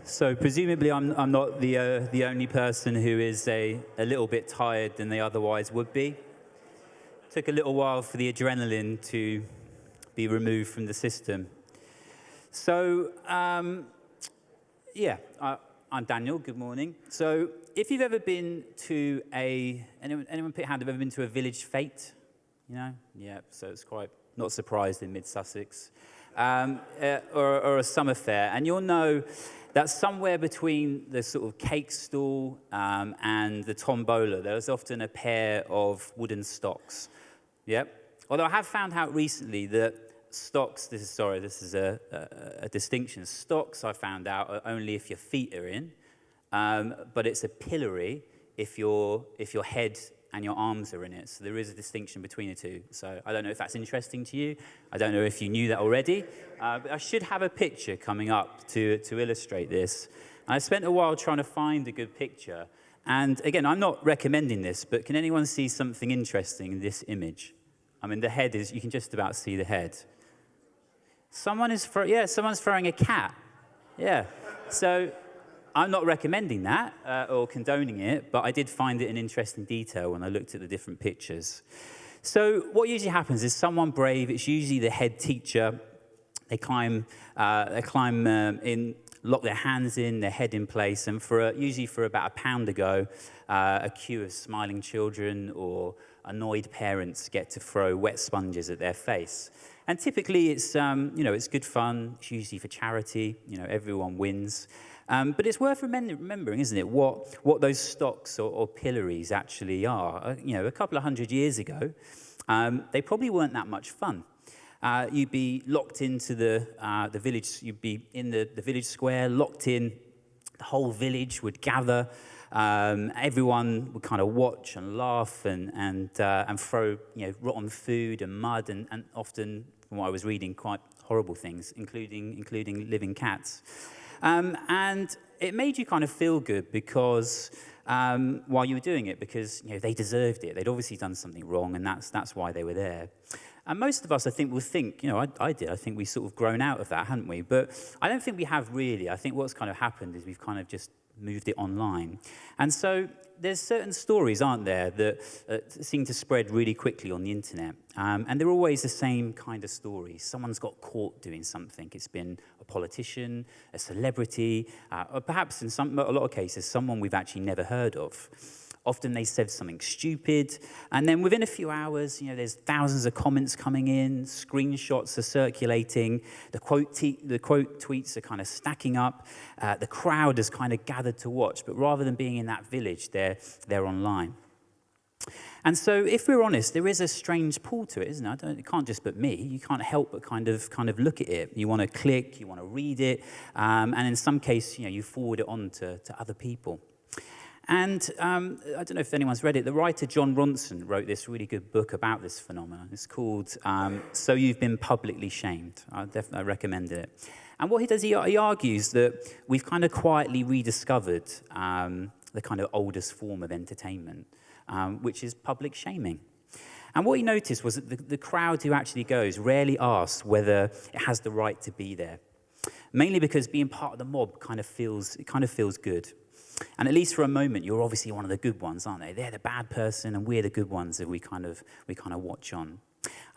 So presumably I'm not the only person who is a little bit tired than they otherwise would be. Took a little while for the adrenaline to be removed from the system. So I'm Daniel. Good morning. So if you've ever been to anyone put your hand, have ever been to a village fete? You know, yeah. So it's quite not surprised in Mid-Sussex, or a summer fair, and you'll know that somewhere between the sort of cake stall and the tombola, there's often a pair of wooden stocks. Yep. Although I have found out recently that stocks, this is a distinction. Stocks, I found out, are only if your feet are in, but it's a pillory if your head and your arms are in it. So there is a distinction between the two. So I don't know if that's interesting to you. I don't know if you knew that already. But I should have a picture coming up to illustrate this. And I spent a while trying to find a good picture. And again, I'm not recommending this, but can anyone see something interesting in this image? I mean, the head is, you can just about see the head. Someone's throwing a cat. Yeah. So I'm not recommending that or condoning it, but I did find it an interesting detail when I looked at the different pictures. So what usually happens is someone brave, it's usually the head teacher, they climb in, lock their hands in, their head in place, and usually for about £1 a go, a queue of smiling children or annoyed parents get to throw wet sponges at their face. And typically it's good fun, it's usually for charity, everyone wins. But it's worth remembering, isn't it, what those stocks or pillories actually are. A couple of hundred years ago, they probably weren't that much fun. You'd be locked into the village. You'd be in the village square, locked in. The whole village would gather. Everyone would kind of watch and laugh and throw rotten food and mud and often, from what I was reading, quite horrible things, including living cats. And it made you kind of feel good because while you were doing it, because they deserved it. They'd obviously done something wrong, and that's why they were there. And most of us, I think, will think, I did. I think we've sort of grown out of that, haven't we? But I don't think we have really. I think what's kind of happened is we've kind of just moved it online. And so there's certain stories, aren't there, that seem to spread really quickly on the internet. And they're always the same kind of stories. Someone's got caught doing something. It's been a politician, a celebrity, or perhaps in a lot of cases, someone we've actually never heard of. Often they said something stupid, and then within a few hours, there's thousands of comments coming in, screenshots are circulating, the quote tweets are kind of stacking up, the crowd has kind of gathered to watch, but rather than being in that village, they're online. And so, if we're honest, there is a strange pull to it, isn't it? It can't just be me. You can't help but kind of look at it. You want to click, you want to read it, and in some case, you forward it on to other people. And I don't know if anyone's read it. The writer John Ronson wrote this really good book about this phenomenon. It's called So You've Been Publicly Shamed. I definitely recommend it. And what he does, he argues that we've kind of quietly rediscovered the kind of oldest form of entertainment, which is public shaming. And what he noticed was that the crowd who actually goes rarely asks whether it has the right to be there, mainly because being part of the mob kind of feels good. And at least for a moment, you're obviously one of the good ones, aren't they? They're the bad person, and we're the good ones that we kind of watch on.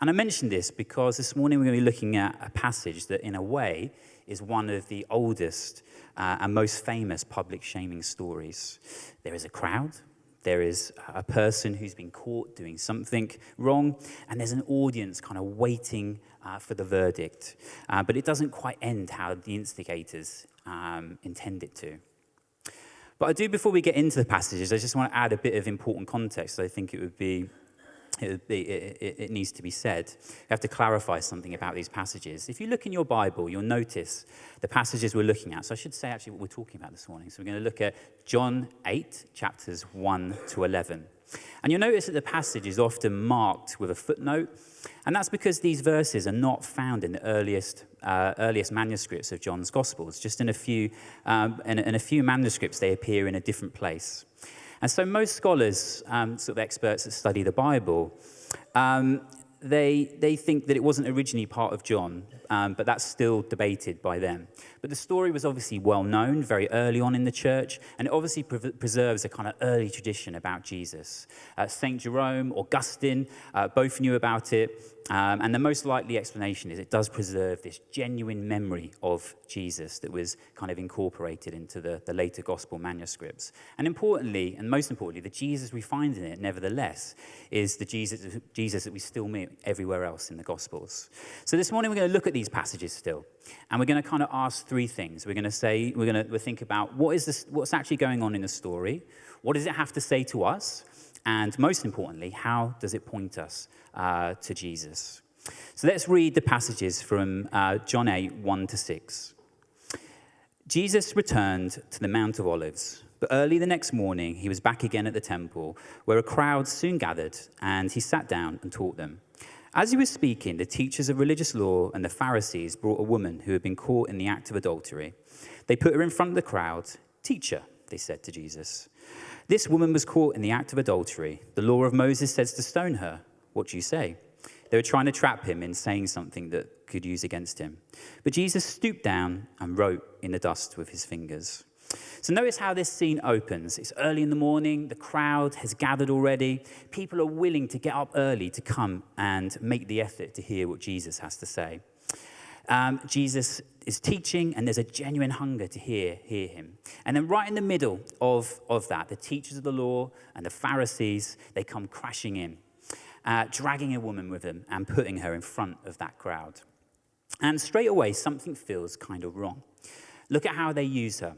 And I mentioned this because this morning we're going to be looking at a passage that, in a way, is one of the oldest and most famous public shaming stories. There is a crowd, there is a person who's been caught doing something wrong, and there's an audience kind of waiting for the verdict. But it doesn't quite end how the instigators intend it to. But I do, before we get into the passages, I just want to add a bit of important context. I think it needs to be said. You have to clarify something about these passages. If you look in your Bible, you'll notice the passages we're looking at. So I should say actually what we're talking about this morning. So we're going to look at John 8, chapters 1 to 11. And you'll notice that the passage is often marked with a footnote, and that's because these verses are not found in the earliest manuscripts of John's Gospels. Just in a few manuscripts, they appear in a different place. And so most scholars, sort of experts that study the Bible, they think that it wasn't originally part of John, but that's still debated by them. But the story was obviously well known very early on in the church, and it obviously preserves a kind of early tradition about Jesus. St. Jerome, Augustine, both knew about it, and the most likely explanation is it does preserve this genuine memory of Jesus that was kind of incorporated into the later gospel manuscripts. And importantly, and most importantly, the Jesus we find in it, nevertheless, is the Jesus that we still meet everywhere else in the Gospels. So this morning we're going to look at these passages still, and we're going to kind of ask three things. We'll think about what's actually going on in the story, what does it have to say to us, and most importantly, how does it point us to Jesus? So let's read the passages from John 8, 1-6. Jesus returned to the Mount of Olives, but early the next morning he was back again at the temple, where a crowd soon gathered, and he sat down and taught them. As he was speaking, the teachers of religious law and the Pharisees brought a woman who had been caught in the act of adultery. They put her in front of the crowd. "Teacher," they said to Jesus, "this woman was caught in the act of adultery. The law of Moses says to stone her. What do you say?" They were trying to trap him in saying something that could use against him. But Jesus stooped down and wrote in the dust with his fingers. So notice how this scene opens. It's early in the morning. The crowd has gathered already. People are willing to get up early to come and make the effort to hear what Jesus has to say. Jesus is teaching, and there's a genuine hunger to hear him. And then right in the middle of that, the teachers of the law and the Pharisees, they come crashing in, dragging a woman with them and putting her in front of that crowd. And straight away, something feels kind of wrong. Look at how they use her.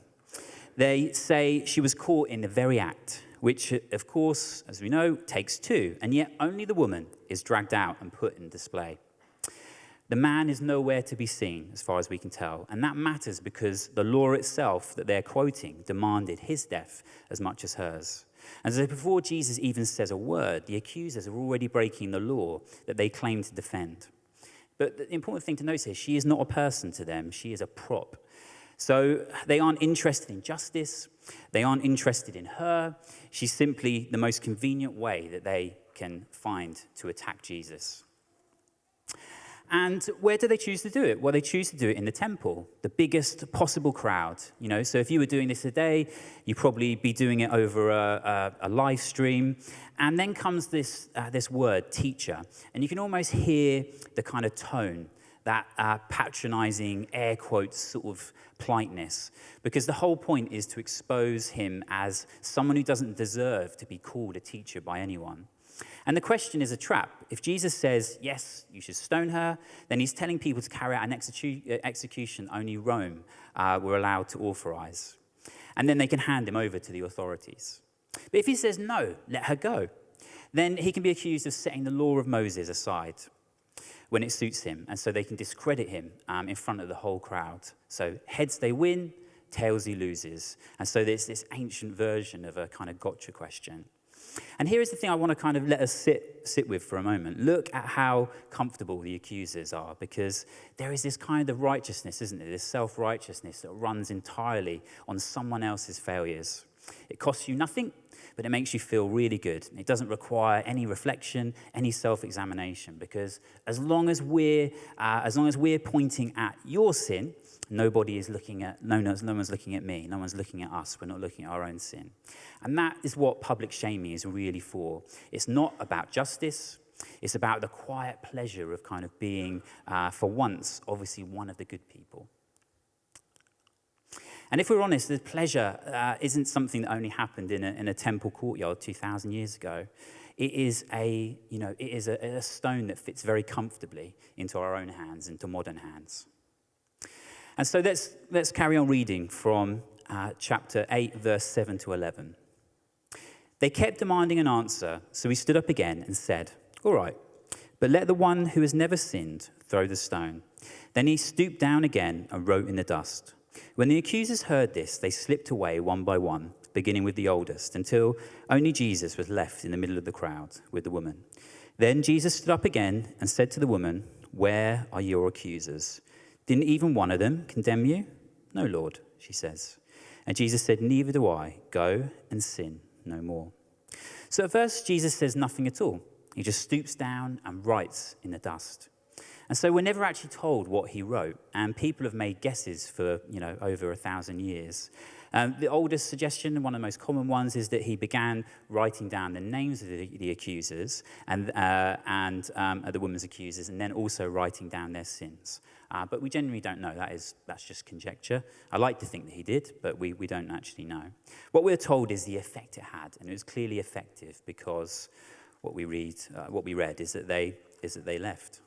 They say she was caught in the very act, which, of course, as we know, takes two, and yet only the woman is dragged out and put in display. The man is nowhere to be seen, as far as we can tell, and that matters because the law itself that they're quoting demanded his death as much as hers. And so before Jesus even says a word, the accusers are already breaking the law that they claim to defend. But the important thing to notice is she is not a person to them, she is a prop. So they aren't interested in justice, they aren't interested in her. She's simply the most convenient way that they can find to attack Jesus. And where do they choose to do it? Well, they choose to do it in the temple, the biggest possible crowd. So if you were doing this today, you'd probably be doing it over a live stream. And then comes this word, teacher. And you can almost hear the kind of tone, that patronizing, air quotes sort of politeness, because the whole point is to expose him as someone who doesn't deserve to be called a teacher by anyone. And the question is a trap. If Jesus says, yes, you should stone her, then he's telling people to carry out an execution only Rome were allowed to authorize. And then they can hand him over to the authorities. But if he says, no, let her go, then he can be accused of setting the law of Moses aside when it suits him, and so they can discredit him in front of the whole crowd. So heads they win, tails he loses. And so there's this ancient version of a kind of gotcha question. And here is the thing I want to kind of let us sit with for a moment. Look at how comfortable the accusers are, because there is this kind of righteousness, isn't there? This self-righteousness that runs entirely on someone else's failures. It costs you nothing, but it makes you feel really good. It doesn't require any reflection, any self-examination, because as long as we're pointing at your sin, no one's looking at me, no one's looking at us, we're not looking at our own sin. And that is what public shaming is really for. It's not about justice, it's about the quiet pleasure of kind of being, for once, obviously one of the good people. And if we're honest, the pleasure isn't something that only happened in a temple courtyard 2,000 years ago. It is a stone that fits very comfortably into our own hands, into modern hands. And so let's carry on reading from chapter 8, verse 7 to 11. They kept demanding an answer, so he stood up again and said, "All right, but let the one who has never sinned throw the stone." Then he stooped down again and wrote in the dust. When the accusers heard this, they slipped away one by one, beginning with the oldest, until only Jesus was left in the middle of the crowd with the woman. Then Jesus stood up again and said to the woman, "Where are your accusers? Didn't even one of them condemn you?" "No, Lord," she says. And Jesus said, "Neither do I. Go and sin no more." So at first, Jesus says nothing at all. He just stoops down and writes in the dust. And so we're never actually told what he wrote, and people have made guesses for, over 1,000 years. The oldest suggestion, one of the most common ones, is that he began writing down the names of the accusers and the woman's accusers, and then also writing down their sins. But we genuinely don't know. That's just conjecture. I like to think that he did, but we don't actually know. What we're told is the effect it had, and it was clearly effective because what we read is that they left.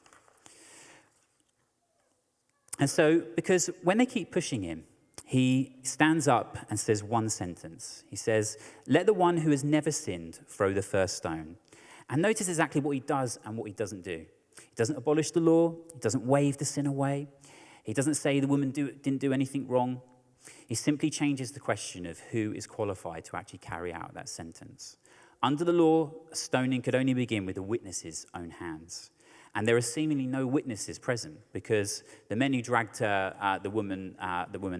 And so, because when they keep pushing him, he stands up and says one sentence. He says, "Let the one who has never sinned throw the first stone." And notice exactly what he does and what he doesn't do. He doesn't abolish the law. He doesn't wave the sin away. He doesn't say the woman didn't do anything wrong. He simply changes the question of who is qualified to actually carry out that sentence. Under the law, stoning could only begin with the witness's own hands. And there are seemingly no witnesses present because the men who dragged the woman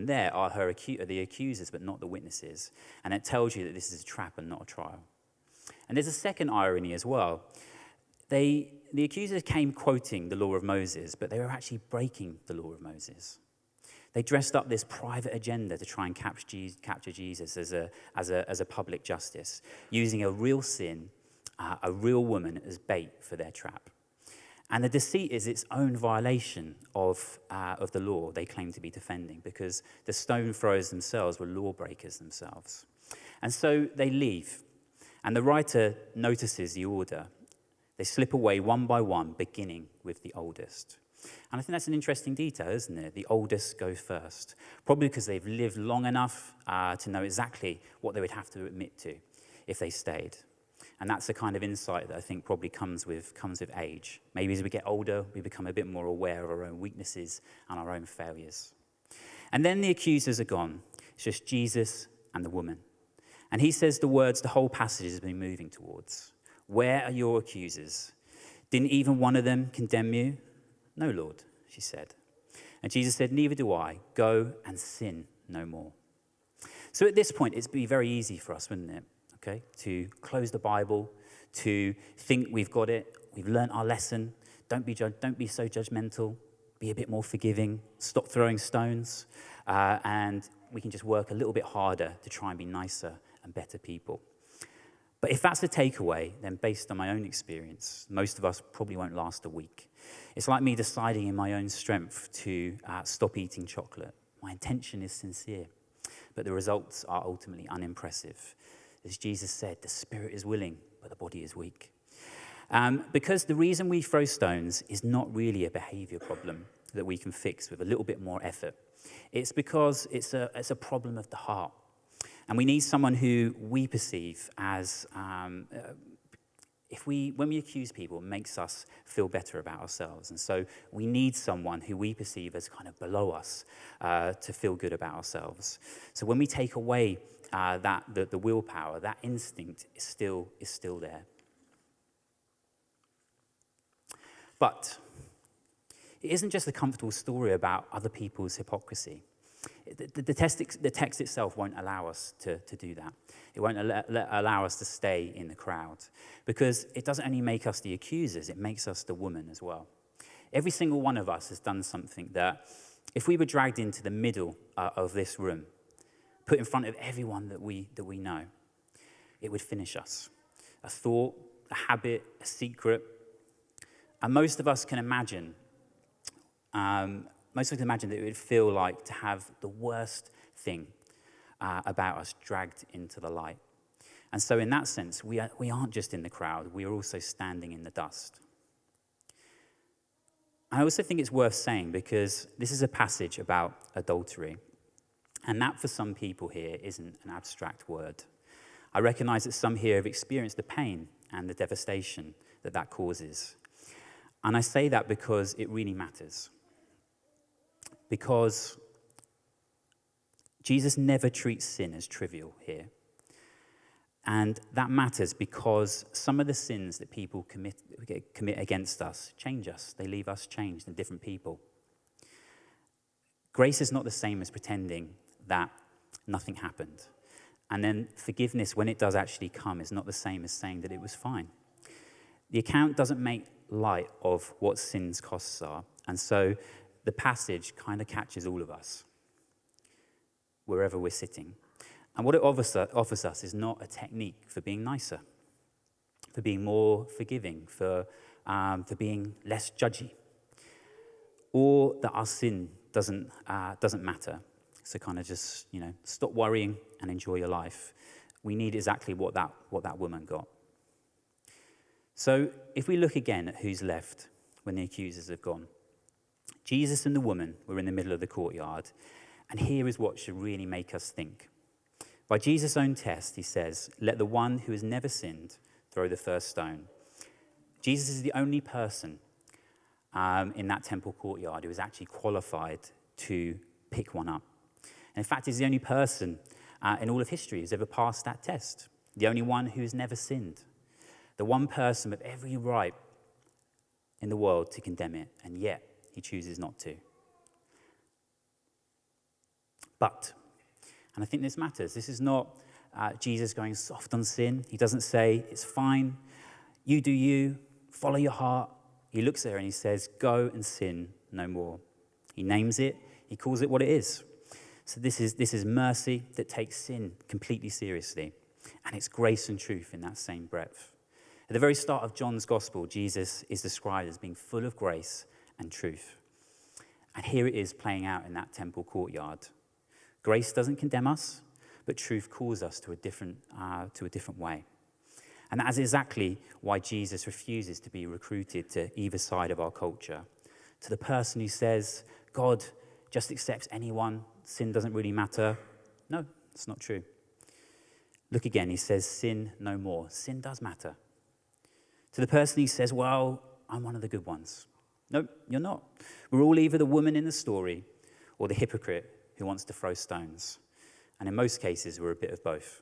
there are the accusers, but not the witnesses. And it tells you that this is a trap and not a trial. And there's a second irony as well. The accusers came quoting the law of Moses, but they were actually breaking the law of Moses. They dressed up this private agenda to try and capture Jesus as a public justice, using a real sin, a real woman as bait for their trap. And the deceit is its own violation of the law they claim to be defending, because the stone throwers themselves were lawbreakers themselves. And so they leave, and the writer notices the order. They slip away one by one, beginning with the oldest. And I think that's an interesting detail, isn't it? The oldest go first, probably because they've lived long enough to know exactly what they would have to admit to if they stayed. And that's the kind of insight that I think probably comes with age. Maybe as we get older, we become a bit more aware of our own weaknesses and our own failures. And then the accusers are gone. It's just Jesus and the woman. And he says the words the whole passage has been moving towards. "Where are your accusers? Didn't even one of them condemn you?" "No, Lord," she said. And Jesus said, "Neither do I. Go and sin no more." So at this point, it'd be very easy for us, wouldn't it? Okay, to close the Bible, to think we've got it, we've learnt our lesson, don't be so judgmental, be a bit more forgiving, stop throwing stones, and we can just work a little bit harder to try and be nicer and better people. But if that's the takeaway, then based on my own experience, most of us probably won't last a week. It's like me deciding in my own strength to stop eating chocolate. My intention is sincere, but the results are ultimately unimpressive. As Jesus said, the spirit is willing, but the body is weak. Because the reason we throw stones is not really a behavior problem that we can fix with a little bit more effort. It's because it's a problem of the heart. And we need someone who we perceive as, when we accuse people, it makes us feel better about ourselves. And so we need someone who we perceive as kind of below us to feel good about ourselves. So when we take away the willpower, that instinct is still there. But it isn't just a comfortable story about other people's hypocrisy. The text itself won't allow us to do that. It won't allow us to stay in the crowd, because it doesn't only make us the accusers, it makes us the woman as well. Every single one of us has done something that, if we were dragged into the middle of this room, put in front of everyone that we know, it would finish us. A thought, a habit, a secret. And most of us can imagine that it would feel like to have the worst thing about us dragged into the light. And so in that sense, we aren't just in the crowd, we are also standing in the dust. I also think it's worth saying, because this is a passage about adultery. And that, for some people here, isn't an abstract word. I recognize that some here have experienced the pain and the devastation that causes. And I say that because it really matters. Because Jesus never treats sin as trivial here. And that matters because some of the sins that people commit against us change us. They leave us changed and different people. Grace is not the same as pretending that nothing happened. And then forgiveness, when it does actually come, is not the same as saying that it was fine. The account doesn't make light of what sin's costs are, and so the passage kind of catches all of us, wherever we're sitting. And what it offers us is not a technique for being nicer, for being more forgiving, for being less judgy, or that our sin doesn't matter. So kind of just, stop worrying and enjoy your life. We need exactly what that woman got. So if we look again at who's left when the accusers have gone, Jesus and the woman were in the middle of the courtyard, and here is what should really make us think. By Jesus' own test, he says, "Let the one who has never sinned throw the first stone." Jesus is the only person in that temple courtyard who is actually qualified to pick one up. And in fact, he's the only person in all of history who's ever passed that test, the only one who has never sinned, the one person with every right in the world to condemn it, and yet he chooses not to. But, and I think this matters, this is not Jesus going soft on sin. He doesn't say, "It's fine, you do you, follow your heart." He looks at her and he says, "Go and sin no more." He names it, he calls it what it is. So this is mercy that takes sin completely seriously, and it's grace and truth in that same breadth. At the very start of John's gospel, Jesus is described as being full of grace and truth. And here it is playing out in that temple courtyard. Grace doesn't condemn us, but truth calls us to a different way. And that is exactly why Jesus refuses to be recruited to either side of our culture. To the person who says, God just accepts anyone, sin doesn't really matter. No, it's not true. Look again, he says, sin no more. Sin does matter. To the person who says, well, I'm one of the good ones. No, you're not. We're all either the woman in the story or the hypocrite who wants to throw stones. And in most cases, we're a bit of both.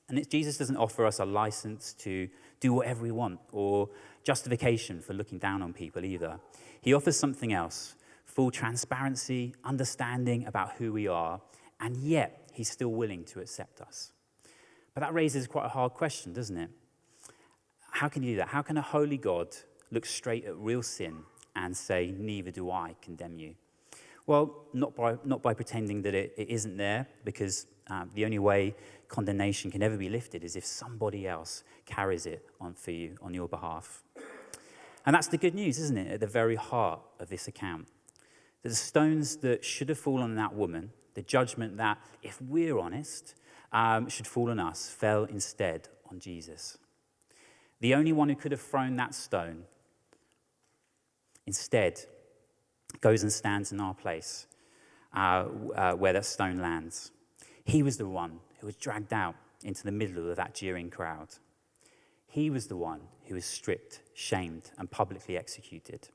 And Jesus doesn't offer us a license to do whatever we want or justification for looking down on people either. He offers something else, full transparency, understanding about who we are, and yet he's still willing to accept us. But that raises quite a hard question, doesn't it? How can you do that? How can a holy God look straight at real sin and say, neither do I condemn you? Well, not by pretending that it isn't there, because the only way condemnation can ever be lifted is if somebody else carries it on for you, on your behalf. And that's the good news, isn't it, at the very heart of this account. That the stones that should have fallen on that woman, the judgment that, if we're honest, should fall on us, fell instead on Jesus. The only one who could have thrown that stone instead goes and stands in our place where that stone lands. He was the one who was dragged out into the middle of that jeering crowd. He was the one who was stripped, shamed, and publicly executed.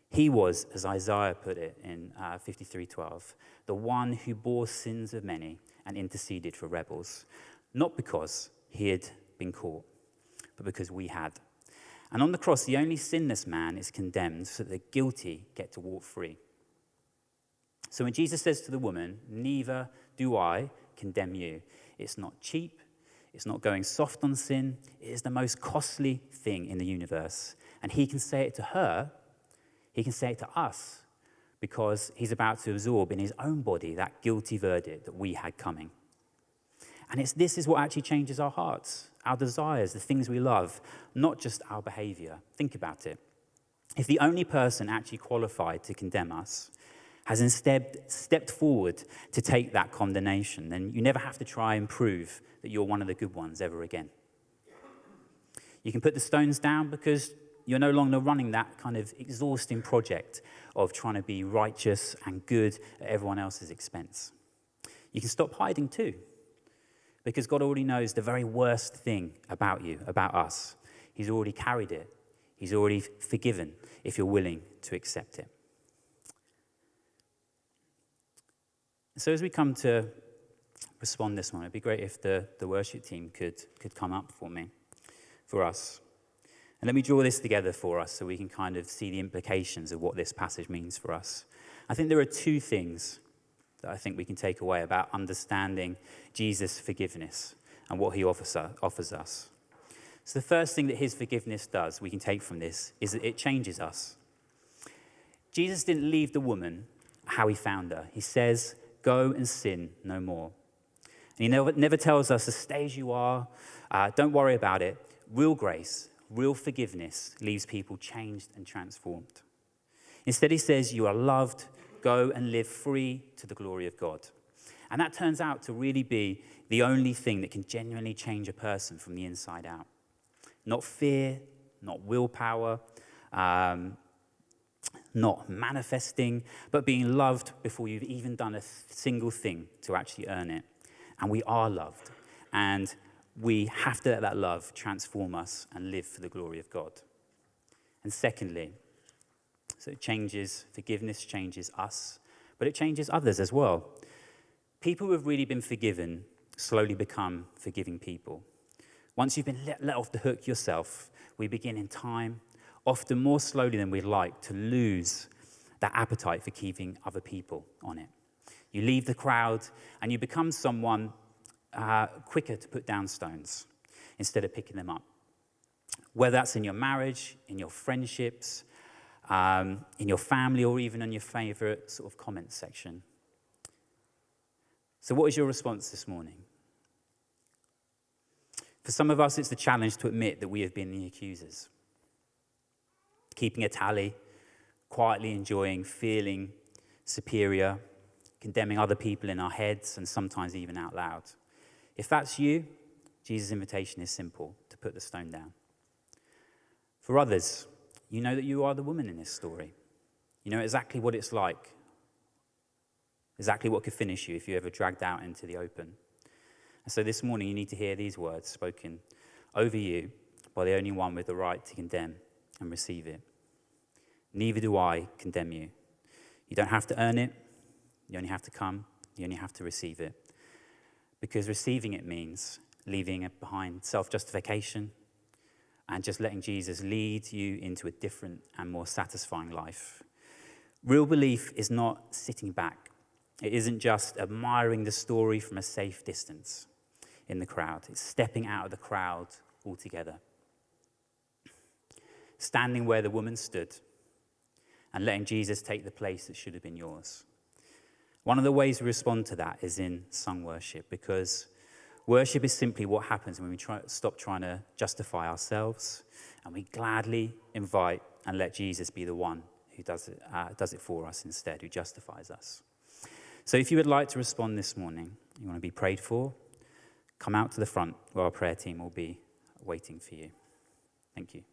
He was, as Isaiah put it in 53:12, the one who bore sins of many and interceded for rebels, not because he had been caught, but because we had. And on the cross, the only sinless man is condemned so that the guilty get to walk free. So when Jesus says to the woman, neither do I condemn you, it's not cheap, it's not going soft on sin, it is the most costly thing in the universe. And he can say it to her, he can say it to us, because he's about to absorb in his own body that guilty verdict that we had coming. And this is what actually changes our hearts, our desires, the things we love, not just our behavior. Think about it. If the only person actually qualified to condemn us has instead stepped forward to take that condemnation, then you never have to try and prove that you're one of the good ones ever again. You can put the stones down because you're no longer running that kind of exhausting project of trying to be righteous and good at everyone else's expense. You can stop hiding too, because God already knows the very worst thing about you, about us. He's already carried it. He's already forgiven if you're willing to accept it. So as we come to respond this morning, it'd be great if the worship team could come up for us. And let me draw this together for us so we can kind of see the implications of what this passage means for us. I think there are two things that I think we can take away about understanding Jesus' forgiveness and what he offers us. So the first thing that his forgiveness does, we can take from this, is that it changes us. Jesus didn't leave the woman how he found her. He says, go and sin no more. And he never tells us the stage you are, don't worry about it. Real grace, real forgiveness leaves people changed and transformed. Instead, he says, you are loved, go and live free to the glory of God. And that turns out to really be the only thing that can genuinely change a person from the inside out. Not fear, not willpower, not manifesting, but being loved before you've even done a single thing to actually earn it. And we are loved. And we have to let that love transform us and live for the glory of God. And secondly, so forgiveness changes us, but it changes others as well. People who have really been forgiven slowly become forgiving people. Once you've been let off the hook yourself, we begin in time, often more slowly than we'd like, to lose that appetite for keeping other people on it. You leave the crowd and you become someone quicker to put down stones instead of picking them up. Whether that's in your marriage, in your friendships, in your family, or even in your favorite sort of comment section. So what is your response this morning? For some of us, it's the challenge to admit that we have been the accusers. Keeping a tally, quietly enjoying, feeling superior, condemning other people in our heads and sometimes even out loud. If that's you, Jesus' invitation is simple, to put the stone down. For others, you know that you are the woman in this story. You know exactly what it's like, exactly what could finish you if you ever dragged out into the open. And so this morning you need to hear these words spoken over you by the only one with the right to condemn and receive it. Neither do I condemn you. You don't have to earn it. You only have to come. You only have to receive it. Because receiving it means leaving it behind self-justification and just letting Jesus lead you into a different and more satisfying life. Real belief is not sitting back. It isn't just admiring the story from a safe distance in the crowd. It's stepping out of the crowd altogether. Standing where the woman stood and letting Jesus take the place that should have been yours. One of the ways we respond to that is in sung worship, because worship is simply what happens when we stop trying to justify ourselves and we gladly invite and let Jesus be the one who does it for us instead, who justifies us. So if you would like to respond this morning, you want to be prayed for, come out to the front where our prayer team will be waiting for you. Thank you.